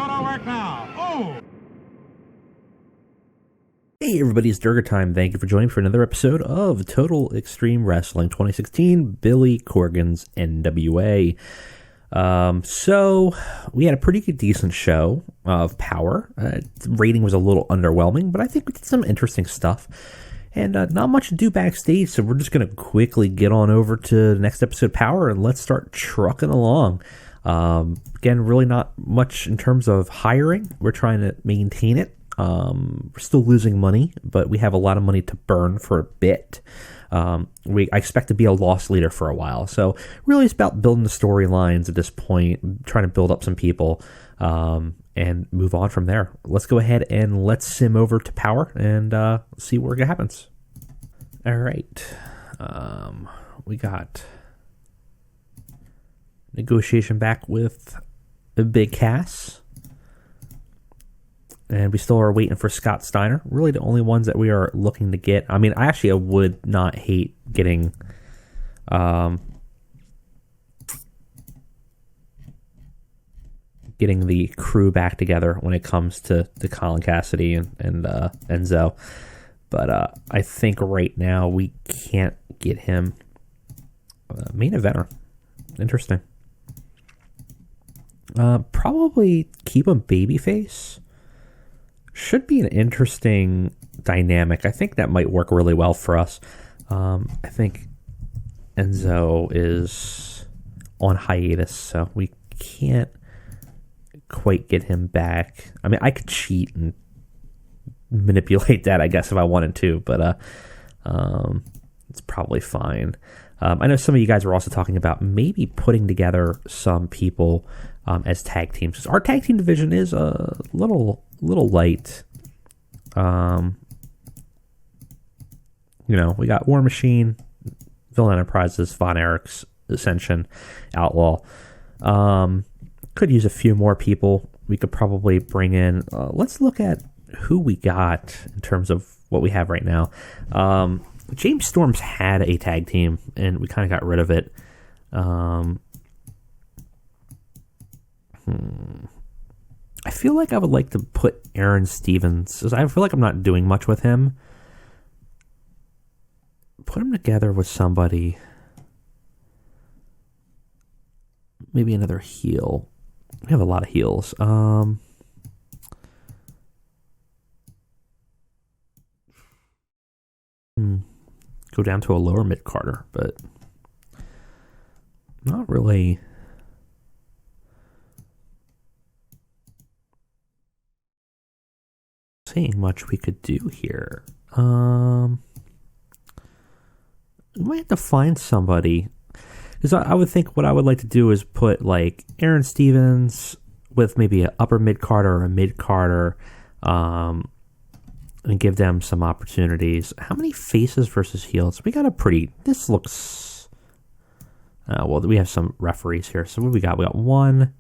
Auto work now. Oh! Hey everybody, it's Durgertime. Thank you for joining for another episode of Total Extreme Wrestling 2016, Billy Corgan's NWA. So we had a pretty decent show of Power. The rating was a little underwhelming, but I think we did some interesting stuff. And not much to do backstage, so we're just going to quickly get on over to the next episode of Power and let's start trucking along. Again, really not much in terms of hiring. We're trying to maintain it. We're still losing money, but we have a lot of money to burn for a bit. I expect to be a loss leader for a while. So really it's about building the storylines at this point, trying to build up some people, and move on from there. Let's go ahead and let's sim over to Power and see where it happens. All right. We got negotiation back with Big Cass. And we still are waiting for Scott Steiner. Really the only ones that we are looking to get. I mean, I would not hate getting the crew back together when it comes to Colin Cassidy and Enzo. But I think right now we can't get him main eventer. Interesting. Probably keep him babyface. Should be an interesting dynamic. I think that might work really well for us. I think Enzo is on hiatus, so we can't quite get him back. I mean, I could cheat and manipulate that, I guess, if I wanted to, but it's probably fine. I know some of you guys were also talking about maybe putting together some people as tag teams, because our tag team division is a little light. We got War Machine, Villain Enterprises, Von Erichs, Ascension, Outlaw. Could use a few more people. We could probably bring in. Let's look at who we got in terms of what we have right now. James Storms had a tag team, and we kind of got rid of it. I feel like I would like to put Aaron Stevens. I feel like I'm not doing much with him. Put him together with somebody. Maybe another heel. We have a lot of heels. Go down to a lower mid-carder, but not really seeing much we could do here. We might have to find somebody, because I would think what I would like to do is put like Aaron Stevens with maybe an upper mid-carder or a mid-carder, and give them some opportunities. How many faces versus heels? We got this looks, well, we have some referees here. So what do we got? We got 1,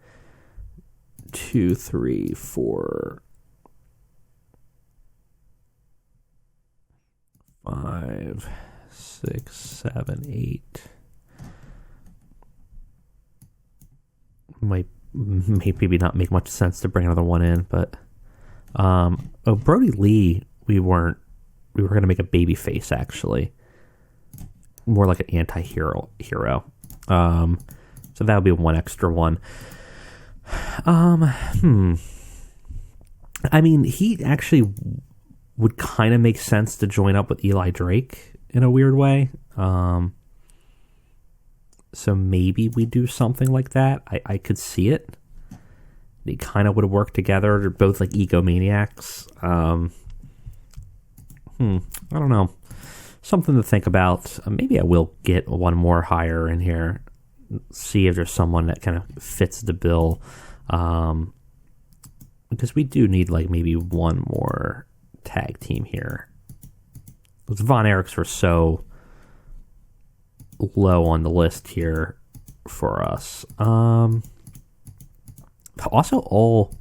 2, 3, 4, 5, 6, 7, 8. Might maybe not make much sense to bring another one in, but Brody Lee, we were going to make a baby face, actually, more like an anti-hero. So that would be one extra one. I mean, he actually would kind of make sense to join up with Eli Drake in a weird way. So maybe we do something like that. I could see it. They kind of would have worked together. They're both like egomaniacs. I don't know. Something to think about. Maybe I will get one more hire in here. See if there's someone that kind of fits the bill. Because we do need like maybe one more tag team here. Those Von Erichs were so low on the list here for us. Also all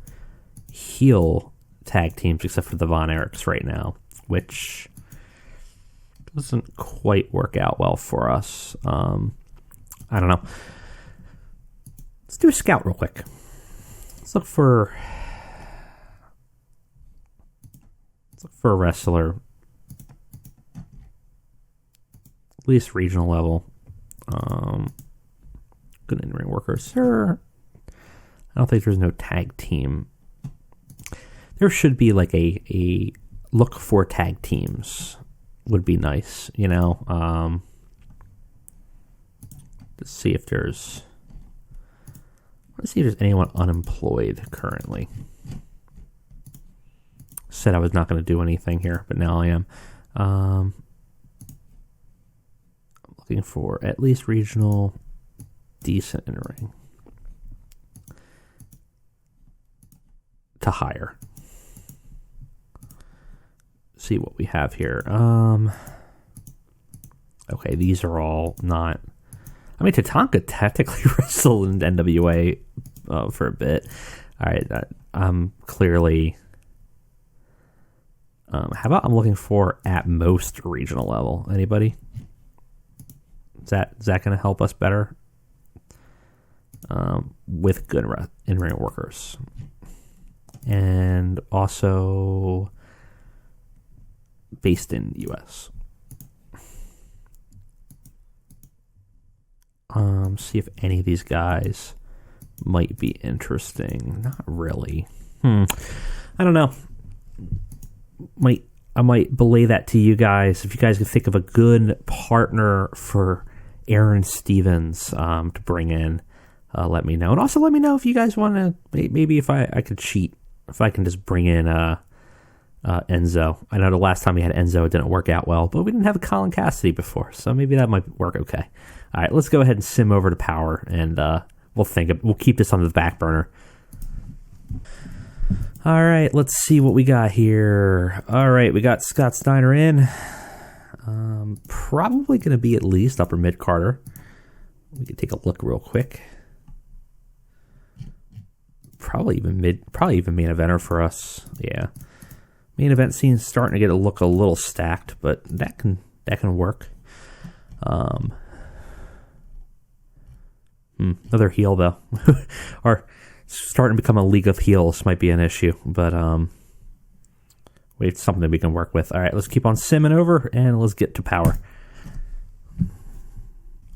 heel tag teams except for the Von Erichs right now, which doesn't quite work out well for us. I don't know. Let's do a scout real quick. Let's look for Let's look for a wrestler. At least regional level. Good in-ring worker. Sir, I don't think there's no tag team. There should be like a look for tag teams would be nice, you know. Let's see if there's anyone unemployed currently. Said I was not going to do anything here, but now I am. I'm looking for at least regional, decent in ring to hire. See what we have here. Okay, these are all not. I mean, Tatanka technically wrestled in NWA for a bit. All right, I'm clearly. How about I'm looking for at most regional level? Anybody? Is that going to help us better? With good in-ring workers, and also based in U.S. See if any of these guys might be interesting. Not really. I don't know. I might belay that to you guys. If you guys can think of a good partner for Aaron Stevens to bring in, let me know. And also let me know if you guys want to, maybe if I could cheat, if I can just bring in Enzo. I know the last time we had Enzo, it didn't work out well, but we didn't have a Colin Cassidy before, so maybe that might work okay. All right, let's go ahead and sim over to Power, and we'll keep this on the back burner. All right, let's see what we got here. All right, we got Scott Steiner in. Probably going to be at least upper mid Carter. We can take a look real quick. Probably even main eventer for us. Yeah, main event scene's starting to look a little stacked, but that can work. Another heel though, or starting to become a league of heels might be an issue, but it's something that we can work with. All right, let's keep on simming over and let's get to Power.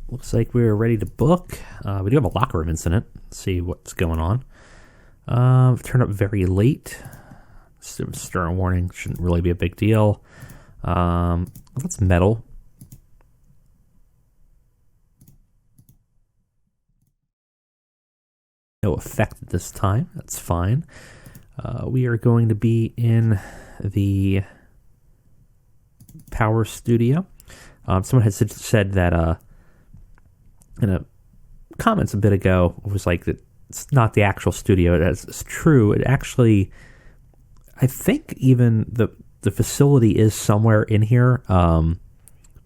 Looks like we're ready to book. We do have a locker room incident. Let's see what's going on. Turned up very late. Stern warning, shouldn't really be a big deal. Let's metal. No effect this time. That's fine. We are going to be in the Power studio. Someone had said that in a comments a bit ago, it was like that it's not the actual studio. It's true. It actually, I think even the facility is somewhere in here,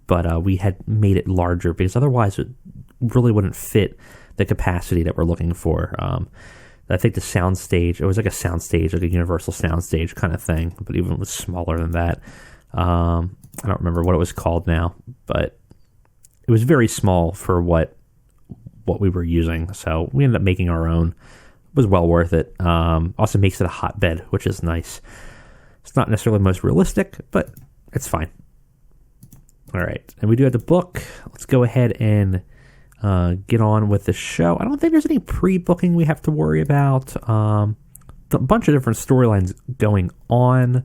but we had made it larger because otherwise it really wouldn't fit the capacity that we're looking for. I think the sound stage, it was like a sound stage, like a universal sound stage kind of thing, but even it was smaller than that. I don't remember what it was called now, but it was very small for what we were using. So we ended up making our own. It was well worth it. Also makes it a hotbed, which is nice. It's not necessarily the most realistic, but it's fine. All right. And we do have the book. Let's go ahead and get on with the show. I don't think there's any pre-booking we have to worry about. A bunch of different storylines going on,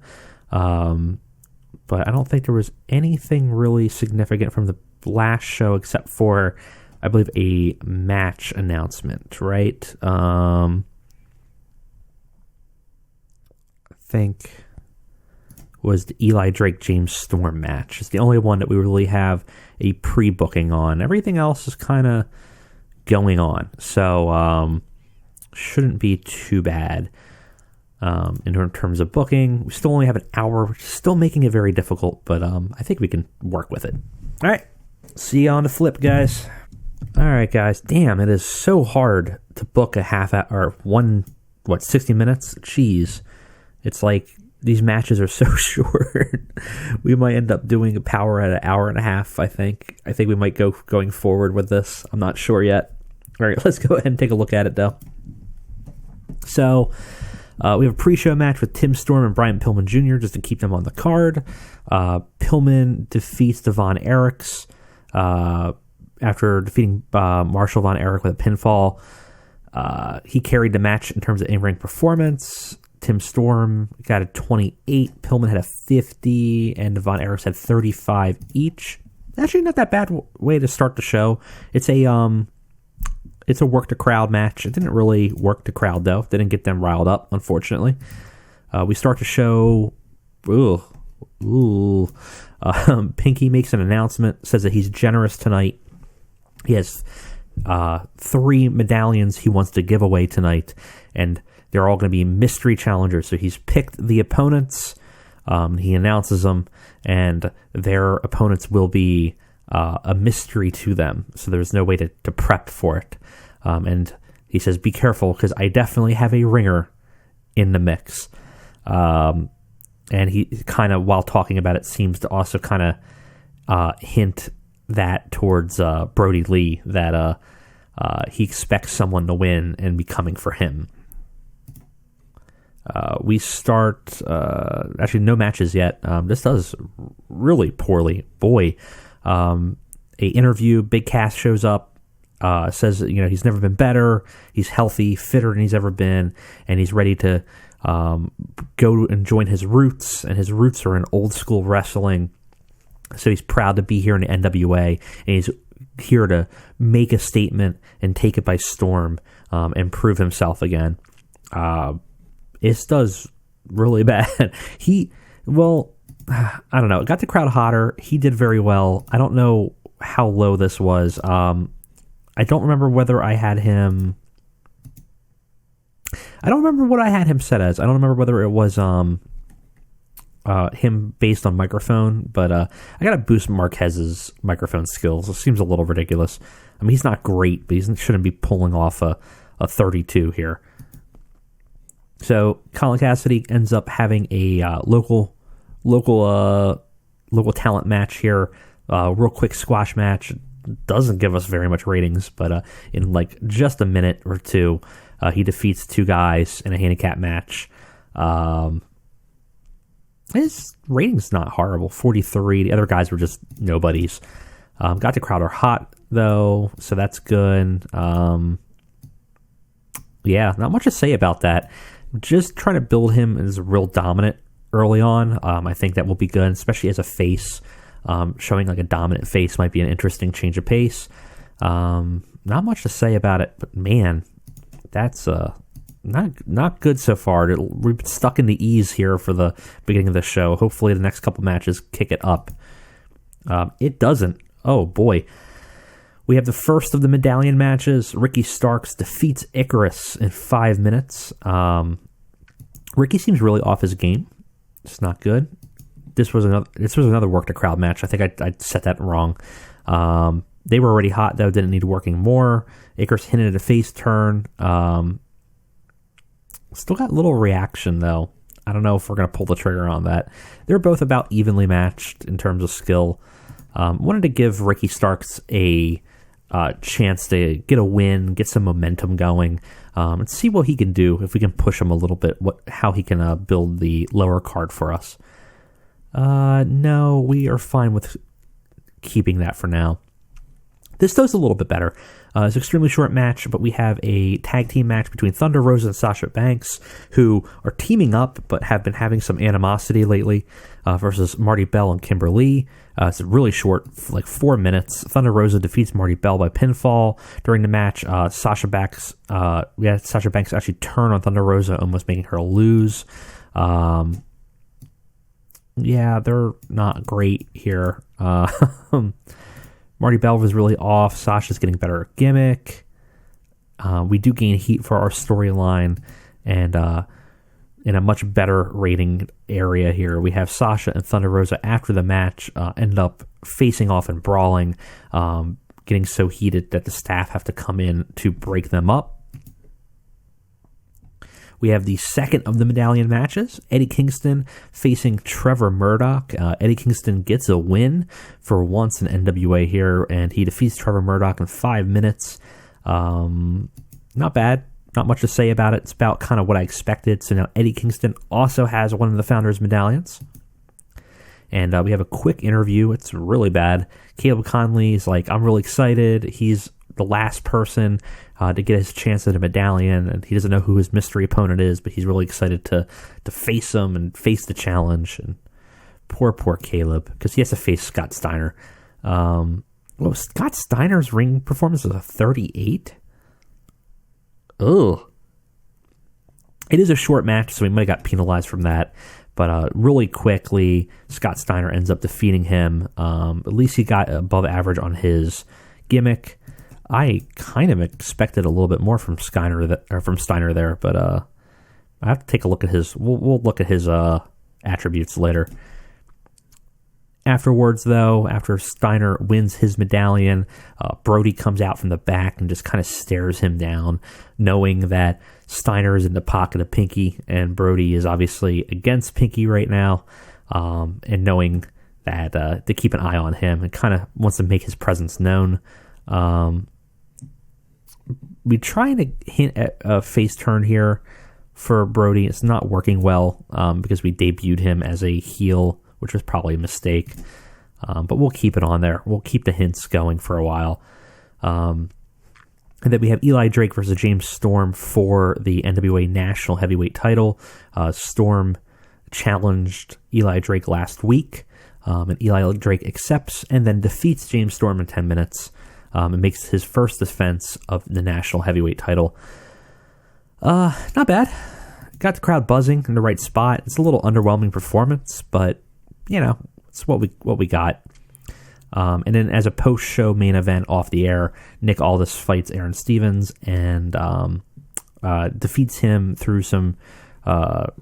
but I don't think there was anything really significant from the last show except for, I believe, a match announcement, right? I think was the Eli Drake James Storm match. It's the only one that we really have a pre-booking on. Everything else is kind of going on, so shouldn't be too bad in terms of booking. We still only have an hour, which is still making it very difficult, but I think we can work with it. All right, see you on the flip, guys. All right, guys. Damn, it is so hard to book a half hour, 60 minutes? Jeez. It's like these matches are so short. We might end up doing a Power at an hour and a half, I think. I think we might going forward with this. I'm not sure yet. All right, let's go ahead and take a look at it, though. So, We have a pre-show match with Tim Storm and Brian Pillman Jr. just to keep them on the card. Pillman defeats the Von Erichs after defeating Marshall Von Erich with a pinfall. He carried the match in terms of in-ring performance. Tim Storm got a 28, Pillman had a 50, and the Von Erichs had 35 each. Actually, not that bad way to start the show. It's a work the crowd match. It didn't really work the crowd though. Didn't get them riled up, unfortunately. We start the show. Pinky makes an announcement, says that he's generous tonight. He has 3 medallions he wants to give away tonight, and they're all going to be mystery challengers. So he's picked the opponents. He announces them, and their opponents will be a mystery to them. So there's no way to prep for it. And he says, be careful, because I definitely have a ringer in the mix. And he kind of, while talking about it, seems to also kind of hint that towards Brody Lee, that he expects someone to win and be coming for him. We start, actually no matches yet. This does really poorly. Boy, a interview, Big Cass shows up, says that, he's never been better. He's healthy, fitter than he's ever been, and he's ready to go and join his roots, and his roots are in old school wrestling. So he's proud to be here in the NWA, and he's here to make a statement and take it by storm, and prove himself again. It does really bad. I don't know. It got the crowd hotter. He did very well. I don't know how low this was. I don't remember whether I had him. I don't remember what I had him set as. I don't remember whether it was him based on microphone, but I gotta boost Marquez's microphone skills. It seems a little ridiculous. I mean, he's not great, but he shouldn't be pulling off a 32 here. So Colin Cassidy ends up having a local talent match here. Real quick squash match. Doesn't give us very much ratings, but in like just a minute or two, he defeats 2 guys in a handicap match. His rating's not horrible, 43. The other guys were just nobodies. Got the crowd are hot though, so that's good. Yeah, not much to say about that. Just trying to build him as real dominant early on. I think that will be good, especially as a face. Showing like a dominant face might be an interesting change of pace. Not much to say about it, but man, that's not good so far. We've been stuck in the E's here for the beginning of the show. Hopefully the next couple matches kick it up. It doesn't. Oh boy. We have the first of the medallion matches. Ricky Starks defeats Icarus in 5 minutes. Ricky seems really off his game. It's not good. This was another work the crowd match. I think I set that wrong. They were already hot though. Didn't need working more. Icarus hinted at a face turn. Still got little reaction though. I don't know if we're gonna pull the trigger on that. They're both about evenly matched in terms of skill. Wanted to give Ricky Starks a chance to get a win, get some momentum going, and see what he can do if we can push him a little bit. How he can build the lower card for us. No, we are fine with keeping that for now. This does a little bit better. It's an extremely short match, but we have a tag team match between Thunder Rosa and Sasha Banks, who are teaming up but have been having some animosity lately, versus Marty Bell and Kimber Lee. It's really short, like 4 minutes. Thunder Rosa defeats Marty Bell by pinfall. During the match, Sasha Banks actually turn on Thunder Rosa, almost making her lose. Yeah, they're not great here. Marty Bell was really off. Sasha's getting better at gimmick. We do gain heat for our storyline, and in a much better rating area here, we have Sasha and Thunder Rosa after the match end up facing off and brawling, getting so heated that the staff have to come in to break them up. We have the second of the medallion matches, Eddie Kingston facing Trevor Murdoch. Eddie Kingston gets a win for once in NWA here, and he defeats Trevor Murdoch in 5 minutes. Not bad. Not much to say about it. It's about kind of what I expected. So now Eddie Kingston also has one of the Founders Medallions. And we have a quick interview. It's really bad. Caleb Conley's like, I'm really excited. He's the last person to get his chance at a medallion, and he doesn't know who his mystery opponent is, but he's really excited to face him and face the challenge. And poor Caleb, because he has to face Scott Steiner. Scott Steiner's ring performance was a 38? Ugh. It is a short match, so he might have got penalized from that. But really quickly, Scott Steiner ends up defeating him. At least he got above average on his gimmick. I kind of expected a little bit more from Steiner there, but I have to take a look at his. We'll look at his attributes later. Afterwards, though, after Steiner wins his medallion, Brody comes out from the back and just kind of stares him down, knowing that Steiner is in the pocket of Pinky, and Brody is obviously against Pinky right now, and knowing that to keep an eye on him and kind of wants to make his presence known. We try to hint at a face turn here for Brody. It's not working well because we debuted him as a heel, which was probably a mistake. But we'll keep it on there. We'll keep the hints going for a while. And then we have Eli Drake versus James Storm for the NWA National Heavyweight title. Storm challenged Eli Drake last week, and Eli Drake accepts and then defeats James Storm in 10 minutes and makes his first defense of the National Heavyweight title. Not bad. Got the crowd buzzing in the right spot. It's a little underwhelming performance, but, it's what we got. And then as a post-show main event off the air, Nick Aldis fights Aaron Stevens and defeats him through some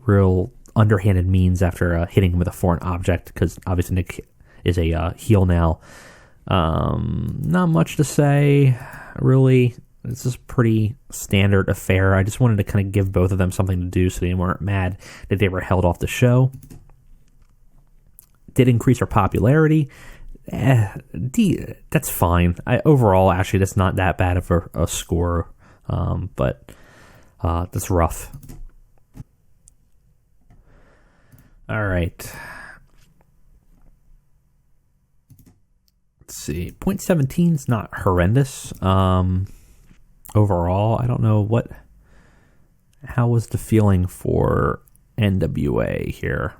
real underhanded means after hitting him with a foreign object, because obviously Nick is a heel now. Not much to say, really. This is a pretty standard affair. I just wanted to kind of give both of them something to do so they weren't mad that they were held off the show. Did increase our popularity. That's fine. Overall, actually, that's not that bad of a score, but that's rough. All right. Let's see. 0.17 is not horrendous. Overall, I don't know how was the feeling for NWA here?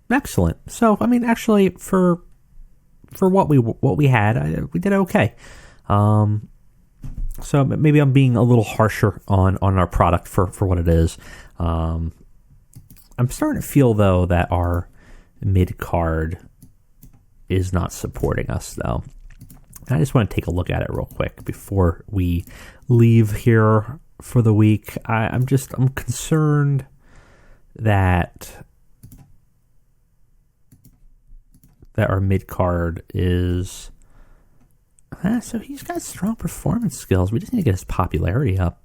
Excellent. So, actually, for what we had, we did okay. So maybe I'm being a little harsher on our product for what it is. I'm starting to feel, though, that our mid-card is not supporting us, though. I just want to take a look at it real quick before we leave here for the week. I'm concerned that our mid-card is... so he's got strong performance skills. We just need to get his popularity up.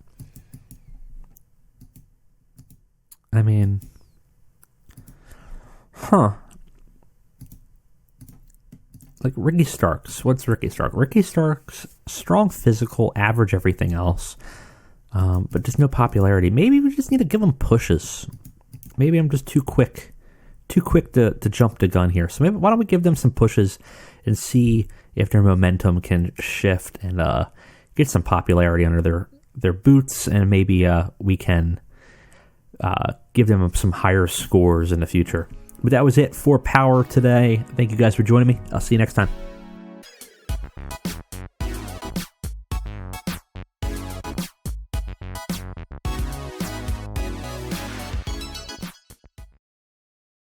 Like Ricky Starks. What's Ricky Starks? Ricky Starks, strong physical, average everything else, but just no popularity. Maybe we just need to give him pushes. Maybe I'm just too quick to jump the gun here. So maybe why don't we give them some pushes and see if their momentum can shift and get some popularity under their boots, and maybe we can give them some higher scores in the future. But that was it for Power today. Thank you guys for joining me. I'll see you next time.